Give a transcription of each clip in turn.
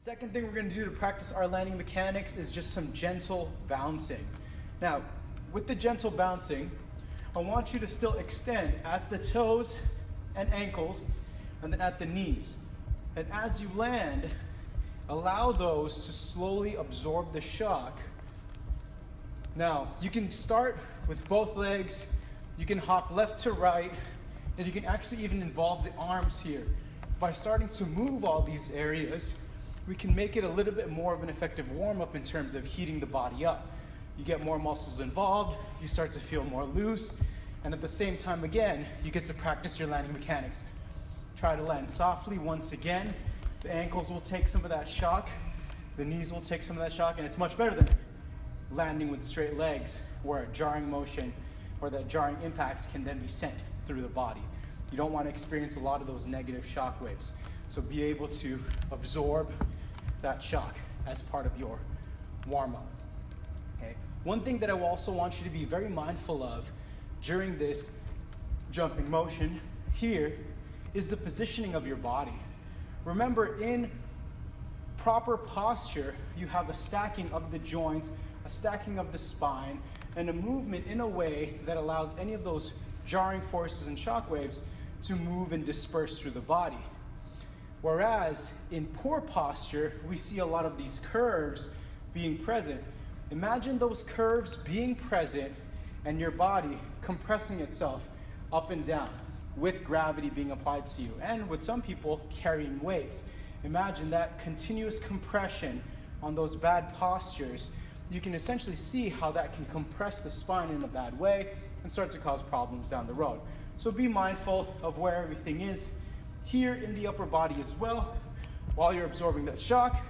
Second thing we're going to do to practice our landing mechanics is just some gentle bouncing. Now, with the gentle bouncing, I want you to still extend at the toes and ankles and then at the knees. And as you land, allow those to slowly absorb the shock. Now, you can start with both legs, you can hop left to right, and you can actually even involve the arms here. By starting to move all these areas, we can make it a little bit more of an effective warm-up in terms of heating the body up. You get more muscles involved, you start to feel more loose, and at the same time, again, you get to practice your landing mechanics. Try to land softly once again. The ankles will take some of that shock, the knees will take some of that shock, and it's much better than landing with straight legs where a jarring motion or that jarring impact can then be sent through the body. You don't want to experience a lot of those negative shock waves. So be able to absorb that shock as part of your warm-up. Okay. One thing that I also want you to be very mindful of during this jumping motion here is the positioning of your body. Remember, in proper posture, you have a stacking of the joints, a stacking of the spine, and a movement in a way that allows any of those jarring forces and shock waves to move and disperse through the body. Whereas in poor posture, we see a lot of these curves being present. Imagine those curves being present and your body compressing itself up and down with gravity being applied to you, and with some people carrying weights. Imagine that continuous compression on those bad postures. You can essentially see how that can compress the spine in a bad way and start to cause problems down the road. So be mindful of where everything is here in the upper body as well. While you're absorbing that shock,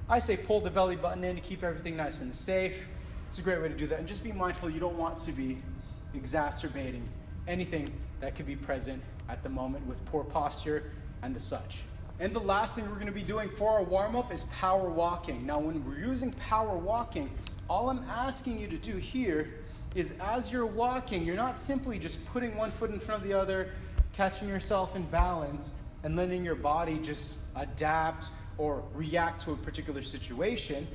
I say pull the belly button in to keep everything nice and safe. It's a great way to do that. And just be mindful you don't want to be exacerbating anything that could be present at the moment with poor posture and the such. And the last thing we're going to be doing for our warm-up is power walking. Now, when we're using power walking, all I'm asking you to do here is as you're walking, you're not simply just putting one foot in front of the other, catching yourself in balance, and letting your body just adapt or react to a particular situation.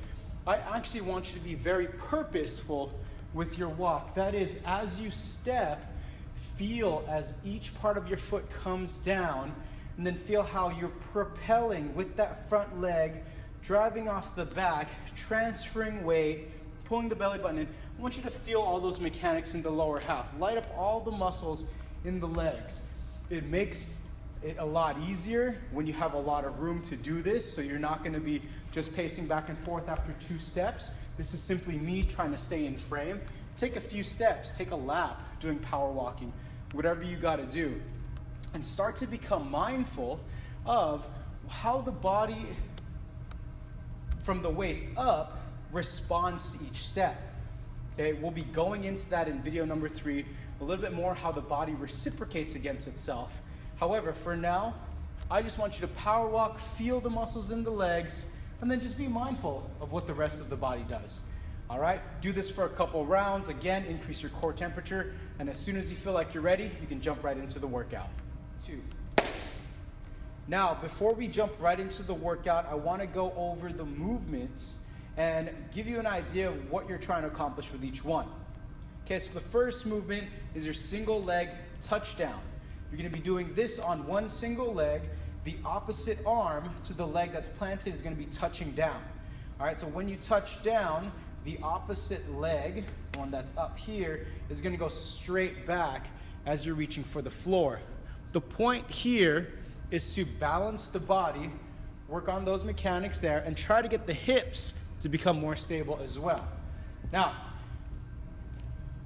I actually want you to be very purposeful with your walk. That is, as you step, feel as each part of your foot comes down, and then feel how you're propelling with that front leg, driving off the back, transferring weight, pulling the belly button in. I want you to feel all those mechanics in the lower half. Light up all the muscles in the legs. It makes it a lot easier when you have a lot of room to do this, so you're not going to be just pacing back and forth after 2 steps. This is simply me trying to stay in frame. Take a few steps, take a lap doing power walking, whatever you got to do, and start to become mindful of how the body from the waist up responds to each step. Okay, we'll be going into that in video number 3, a little bit more how the body reciprocates against itself. However, for now, I just want you to power walk, feel the muscles in the legs, and then just be mindful of what the rest of the body does. All right, do this for a couple rounds. Again, increase your core temperature, and as soon as you feel like you're ready, you can jump right into the workout. 2. Now, before we jump right into the workout, I want to go over the movements and give you an idea of what you're trying to accomplish with each one. Okay, so the first movement is your single leg touchdown. You're going to be doing this on one single leg. The opposite arm to the leg that's planted is going to be touching down. All right, so when you touch down, the opposite leg, the one that's up here, is going to go straight back as you're reaching for the floor. The point here is to balance the body, work on those mechanics there, and try to get the hips to become more stable as well. Now,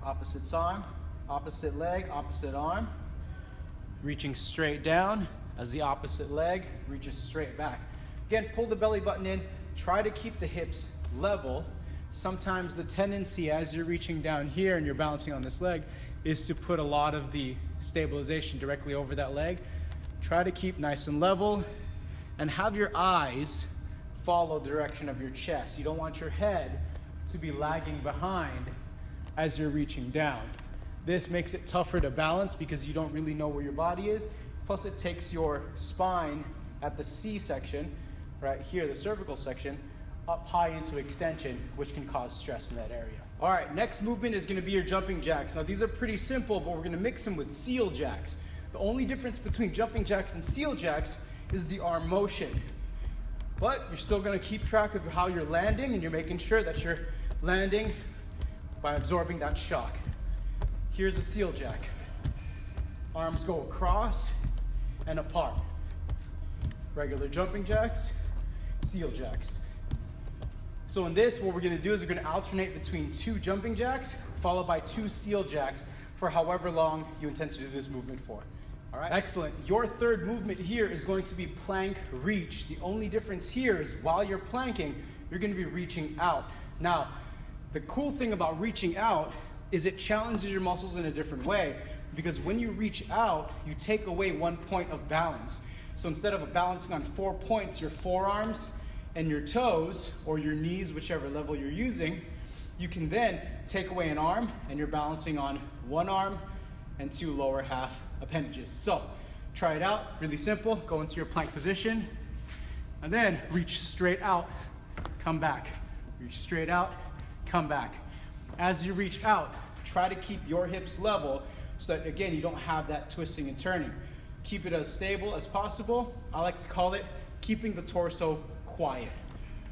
opposite arm, opposite leg, opposite arm, reaching straight down as the opposite leg reaches straight back. Again, pull the belly button in, try to keep the hips level. Sometimes the tendency as you're reaching down here and you're balancing on this leg is to put a lot of the stabilization directly over that leg. Try to keep nice and level and have your eyes follow the direction of your chest. You don't want your head to be lagging behind as you're reaching down. This makes it tougher to balance because you don't really know where your body is. Plus it takes your spine at the C section right here, the cervical section, up high into extension, which can cause stress in that area. All right, next movement is gonna be your jumping jacks. Now these are pretty simple, but we're gonna mix them with seal jacks. The only difference between jumping jacks and seal jacks is the arm motion. But you're still gonna keep track of how you're landing, and you're making sure that you're landing by absorbing that shock. Here's a seal jack. Arms go across and apart. Regular jumping jacks, seal jacks. So in this, what we're gonna do is we're gonna alternate between 2 jumping jacks, followed by 2 seal jacks for however long you intend to do this movement for. All right, excellent. Your third movement here is going to be plank reach. The only difference here is while you're planking, you're gonna be reaching out. Now, the cool thing about reaching out is it challenges your muscles in a different way, because when you reach out, you take away 1 point of balance. So instead of balancing on 4 points, your forearms and your toes, or your knees, whichever level you're using, you can then take away an arm and you're balancing on 1 arm and 2 lower half appendages. So try it out, really simple. Go into your plank position and then reach straight out, come back. Reach straight out, come back. As you reach out, try to keep your hips level so that, again, you don't have that twisting and turning. Keep it as stable as possible. I like to call it keeping the torso quiet.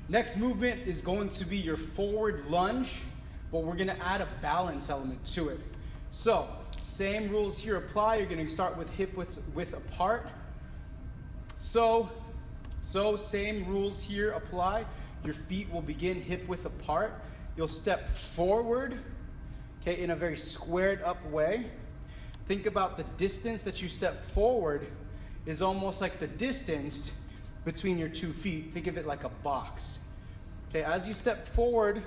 Next movement is going to be your forward lunge, but we're gonna add a balance element to it. So, same rules here apply. You're gonna start with hip width apart. So same rules here apply. Your feet will begin hip width apart. You'll step forward, okay, in a very squared up way. Think about the distance that you step forward is almost like the distance between your 2 feet. Think of it like a box. Okay, as you step forward,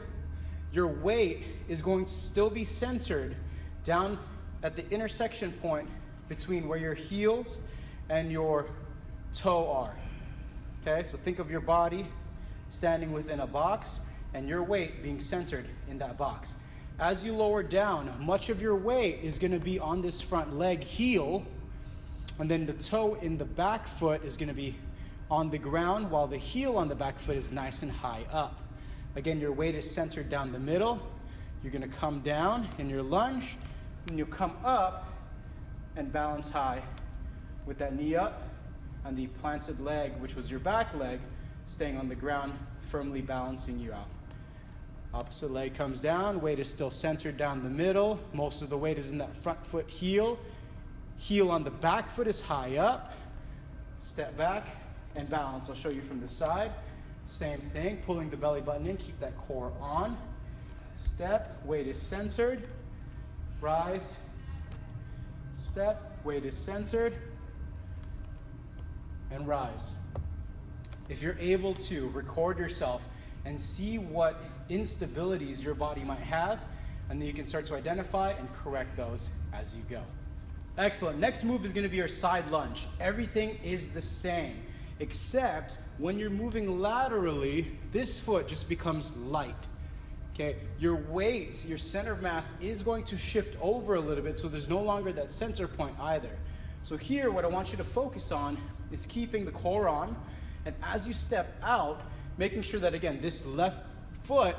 your weight is going to still be centered down at the intersection point between where your heels and your toe are. Okay, so think of your body standing within a box and your weight being centered in that box. As you lower down, much of your weight is going to be on this front leg heel, and then the toe in the back foot is going to be on the ground, while the heel on the back foot is nice and high up. Again, your weight is centered down the middle. You're going to come down in your lunge, and you'll come up and balance high with that knee up and the planted leg, which was your back leg, staying on the ground, firmly balancing you out. Opposite leg comes down, weight is still centered down the middle. Most of the weight is in that front foot heel. Heel on the back foot is high up. Step back and balance. I'll show you from the side. Same thing, pulling the belly button in, keep that core on. Step, weight is centered. Rise, step, weight is centered, and rise. If you're able to record yourself and see what instabilities your body might have, and then you can start to identify and correct those as you go. Excellent. Next move is going to be your side lunge. Everything is the same, except when you're moving laterally, this foot just becomes light. Okay, your weight, your center of mass is going to shift over a little bit, so there's no longer that center point either. So here, what I want you to focus on is keeping the core on, and as you step out, making sure that, again, this left foot,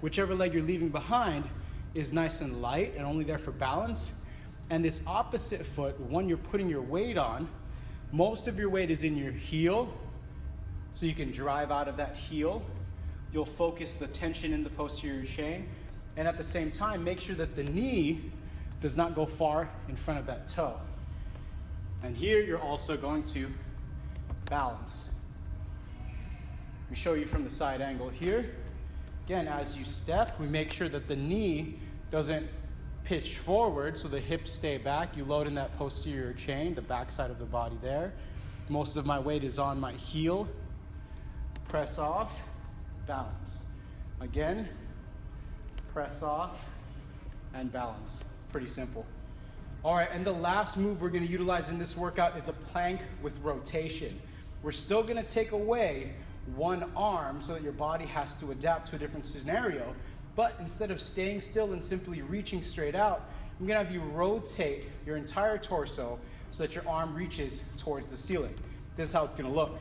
whichever leg you're leaving behind, is nice and light and only there for balance. And this opposite foot, one you're putting your weight on, most of your weight is in your heel, so you can drive out of that heel. You'll focus the tension in the posterior chain, and at the same time, make sure that the knee does not go far in front of that toe. And here, you're also going to balance. Let me show you from the side angle here. Again, as you step, we make sure that the knee doesn't pitch forward, so the hips stay back. You load in that posterior chain, the back side of the body there. Most of my weight is on my heel. Press off, balance. Again, press off, and balance. Pretty simple. All right, and the last move we're gonna utilize in this workout is a plank with rotation. We're still gonna take away one arm so that your body has to adapt to a different scenario, but instead of staying still and simply reaching straight out, I'm gonna have you rotate your entire torso so that your arm reaches towards the ceiling. This is how it's gonna look.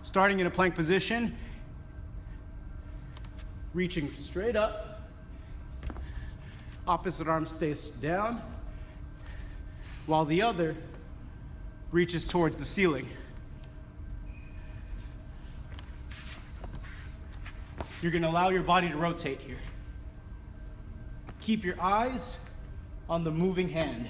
starting in a plank position, reaching straight up, opposite arm stays down, while the other reaches towards the ceiling. You're going to allow your body to rotate here. Keep your eyes on the moving hand.